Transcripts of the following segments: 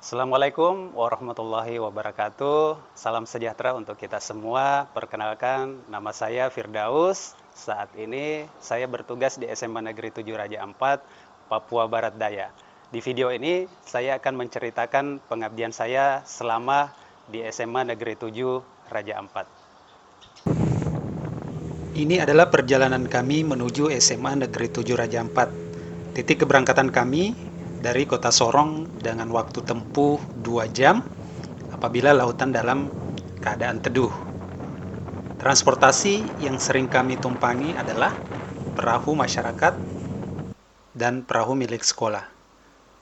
Assalamualaikum warahmatullahi wabarakatuh. Salam sejahtera untuk kita semua. Perkenalkan, nama saya Firdaus. Saat ini saya bertugas di SMA Negeri 7 Raja Ampat, Papua Barat Daya. Di video ini saya akan menceritakan pengabdian saya selama di SMA Negeri 7 Raja Ampat. Ini adalah perjalanan kami menuju SMA Negeri 7 Raja Ampat. Titik keberangkatan kami dari kota Sorong dengan waktu tempuh 2 jam apabila lautan dalam keadaan teduh. Transportasi yang sering kami tumpangi adalah perahu masyarakat dan perahu milik sekolah.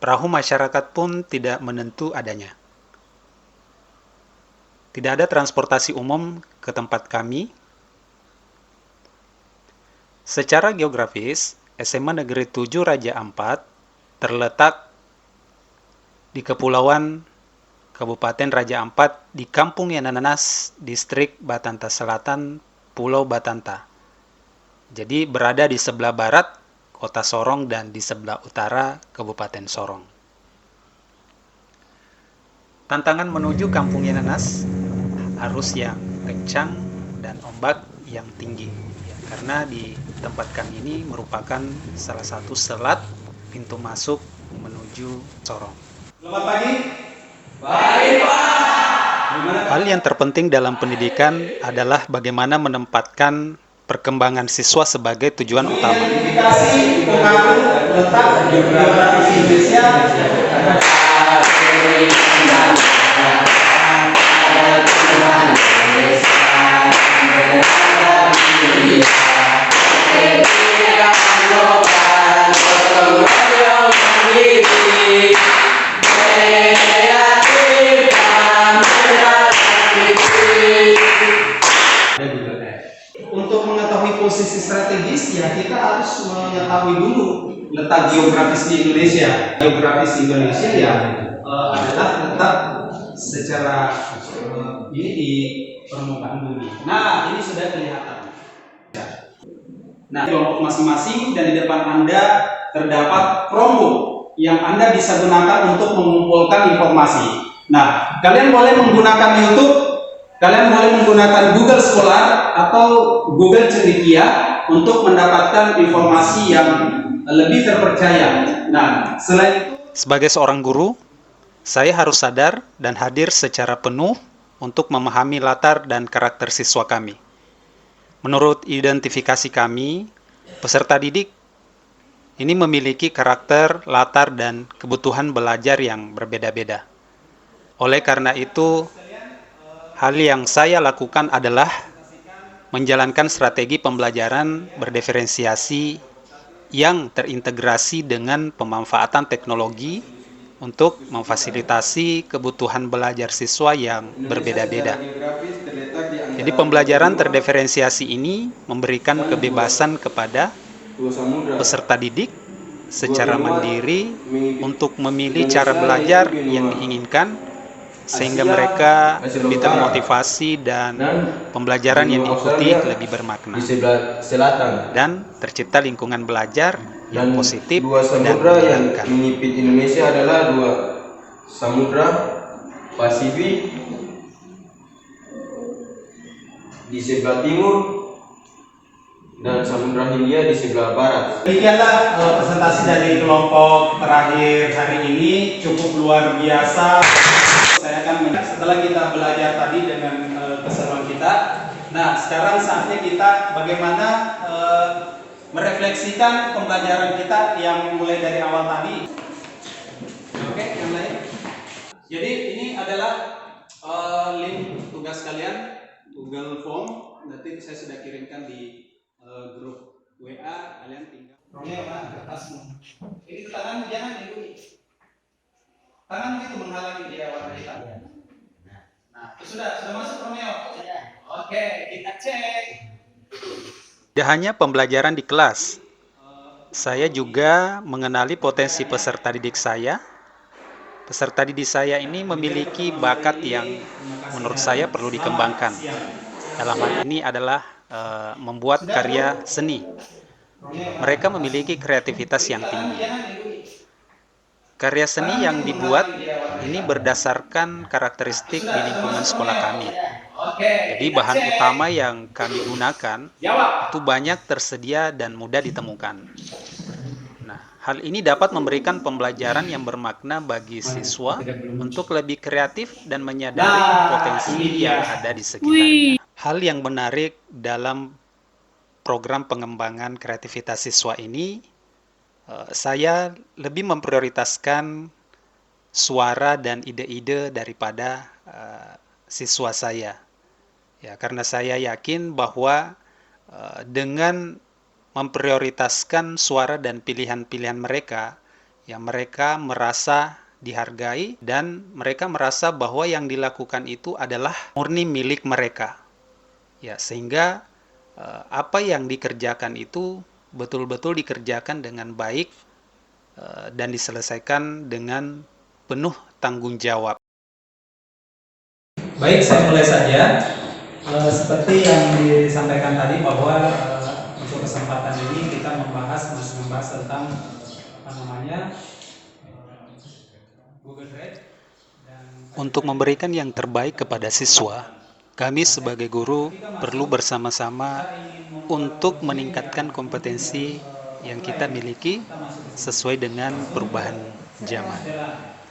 Perahu masyarakat pun tidak menentu adanya. Tidak ada transportasi umum ke tempat kami. Secara geografis, SMA Negeri 7 Raja Ampat terletak di Kepulauan Kabupaten Raja Ampat di Kampung Yanananas, Distrik Batanta Selatan, Pulau Batanta. Jadi berada di sebelah barat Kota Sorong dan di sebelah utara Kabupaten Sorong. Tantangan menuju Kampung Yanananas, arus yang kencang dan ombak yang tinggi. Karena di tempat kami ini merupakan salah satu selat pintu masuk menuju Sorong. Selamat pagi. Baik, Pak. Hal yang terpenting dalam pendidikan adalah bagaimana menempatkan perkembangan siswa sebagai tujuan utama. Identifikasi pengaruh letak geografis Indonesia. Untuk mengetahui posisi strategis, ya kita harus mengetahui dulu letak geografis di Indonesia. Geografis Indonesia ya adalah letak secara ini di permukaan bumi. Nah, ini sudah kelihatan. Nah, kelompok masing-masing dan di depan Anda terdapat Chromebook yang Anda bisa gunakan untuk mengumpulkan informasi. Nah, kalian boleh menggunakan YouTube, kalian boleh menggunakan Google Scholar atau Google Cendekia untuk mendapatkan informasi yang lebih terpercaya. Nah, selain itu, Sebagai seorang guru, saya harus sadar dan hadir secara penuh untuk memahami latar dan karakter siswa kami. Menurut identifikasi kami, peserta didik ini memiliki karakter, latar, dan kebutuhan belajar yang berbeda-beda. Oleh karena itu, hal yang saya lakukan adalah menjalankan strategi pembelajaran berdiferensiasi yang terintegrasi dengan pemanfaatan teknologi untuk memfasilitasi kebutuhan belajar siswa yang berbeda-beda. Jadi pembelajaran terdiferensiasi ini memberikan kebebasan kepada peserta didik secara mandiri untuk memilih cara belajar yang diinginkan sehingga mereka lebih termotivasi dan pembelajaran yang diikuti lebih bermakna dan tercipta lingkungan belajar yang positif dua dan samudra yang menyenangkan. menyipit Indonesia adalah dua samudra Pasifik di sebelah timur dan Samudra Hindia di sebelah barat. demikianlah presentasi dari kelompok terakhir hari ini, cukup luar biasa. Saya akan setelah kita belajar tadi dengan keseruan kita. Nah, sekarang saatnya kita bagaimana merefleksikan pembelajaran kita yang mulai dari awal tadi. Oke, yang lain. Jadi ini adalah link tugas kalian, Google Form. Nanti saya sudah kirimkan di grup WA. Kalian tinggal. Ke atasmu. Ini tangan jangan ini. Tangan itu menghalangi dia warna hitam. Nah, sudah masuk Romeo. Oke, kita cek. Tidak hanya pembelajaran di kelas, saya juga mengenali potensi peserta didik saya. Peserta didik saya ini memiliki bakat yang menurut saya perlu dikembangkan. Dalam hal ini adalah membuat karya seni. Mereka memiliki kreativitas yang tinggi. Karya seni yang dibuat ini berdasarkan karakteristik di lingkungan sekolah kami. Jadi bahan utama yang kami gunakan itu banyak tersedia dan mudah ditemukan. Nah, hal ini dapat memberikan pembelajaran yang bermakna bagi siswa untuk lebih kreatif dan menyadari potensi yang ada di sekitarnya. Hal yang menarik dalam program pengembangan kreativitas siswa ini, saya lebih memprioritaskan suara dan ide-ide daripada siswa saya. Ya, karena saya yakin bahwa dengan memprioritaskan suara dan pilihan-pilihan mereka, ya mereka merasa dihargai dan mereka merasa bahwa yang dilakukan itu adalah murni milik mereka. Ya, sehingga apa yang dikerjakan itu betul-betul dikerjakan dengan baik dan diselesaikan dengan penuh tanggung jawab. Baik, saya mulai saja. Seperti yang disampaikan tadi bahwa untuk kesempatan ini kita membahas tentang Google Drive. Untuk memberikan yang terbaik kepada siswa, kami sebagai guru perlu bersama-sama untuk meningkatkan kompetensi yang kita miliki sesuai dengan perubahan zaman.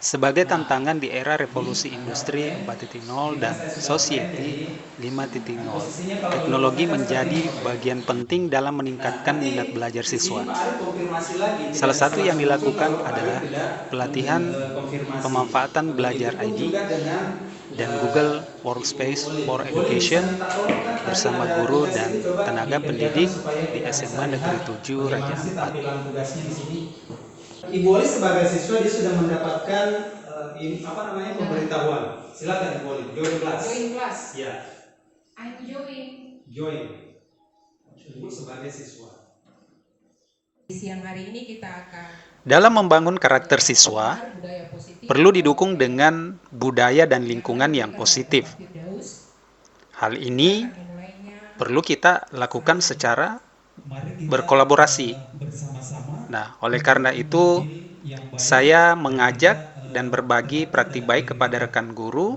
Sebagai tantangan di era revolusi industri 4.0 dan society 5.0, teknologi menjadi bagian penting dalam meningkatkan minat belajar siswa. Salah satu yang dilakukan adalah pelatihan pemanfaatan belajar ID dan Google Workspace for Education bersama guru dan tenaga pendidik di SMA Negeri 7 Raja Ampat. Ibu Oli sebagai siswa dia sudah mendapatkan pemberitahuan. Silakan Ibu Oli, join class. Join class. Ya. I'm join. Join. Ibu sebagai siswa. Siang hari ini kita akan Dalam membangun karakter siswa, perlu didukung dengan budaya dan lingkungan yang positif. Hal ini perlu kita lakukan secara berkolaborasi. Nah, oleh karena itu, saya mengajak dan berbagi praktik baik kepada rekan guru,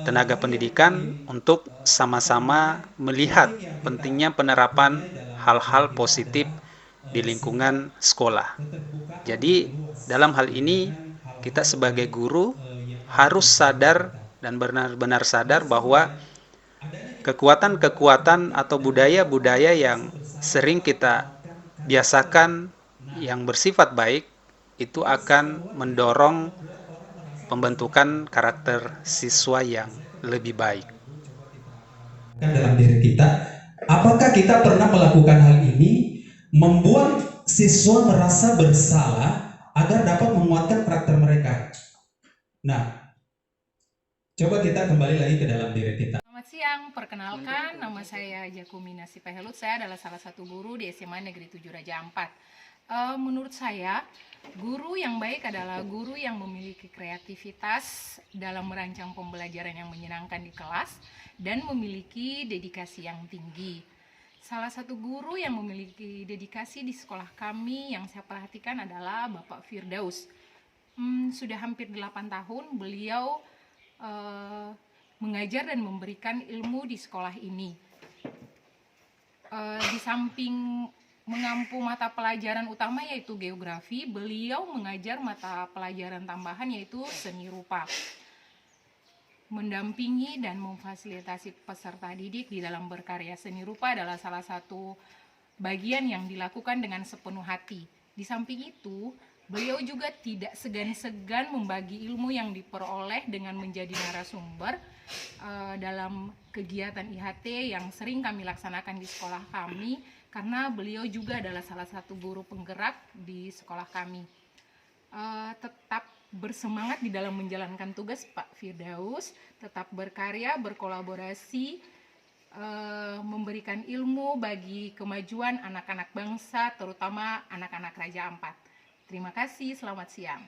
tenaga pendidikan untuk sama-sama melihat pentingnya penerapan hal-hal positif di lingkungan sekolah. Jadi, dalam hal ini, kita sebagai guru harus sadar dan benar-benar sadar bahwa kekuatan-kekuatan atau budaya-budaya yang sering kita biasakan yang bersifat baik itu akan mendorong pembentukan karakter siswa yang lebih baik. Dalam diri kita, apakah kita pernah melakukan hal ini, membuat siswa merasa bersalah agar dapat menguatkan karakter mereka? Nah, coba kita kembali lagi ke dalam diri kita. Selamat siang, perkenalkan nama saya Jakumina Sipahelut. Saya adalah salah satu guru di SMA Negeri 7 Raja Ampat. Menurut saya, guru yang baik adalah guru yang memiliki kreativitas dalam merancang pembelajaran yang menyenangkan di kelas dan memiliki dedikasi yang tinggi. Salah satu guru yang memiliki dedikasi di sekolah kami yang saya perhatikan adalah Bapak Firdaus. Sudah hampir 8 tahun beliau mengajar dan memberikan ilmu di sekolah ini. Di samping mengampu mata pelajaran utama yaitu geografi, beliau mengajar mata pelajaran tambahan yaitu seni rupa. Mendampingi dan memfasilitasi peserta didik di dalam berkarya seni rupa adalah salah satu bagian yang dilakukan dengan sepenuh hati. Di samping itu, beliau juga tidak segan-segan membagi ilmu yang diperoleh dengan menjadi narasumber dalam kegiatan IHT yang sering kami laksanakan di sekolah kami, karena beliau juga adalah salah satu guru penggerak di sekolah kami. Tetap bersemangat di dalam menjalankan tugas Pak Firdaus, tetap berkarya, berkolaborasi, memberikan ilmu bagi kemajuan anak-anak bangsa, terutama anak-anak Raja Ampat. Terima kasih, selamat siang.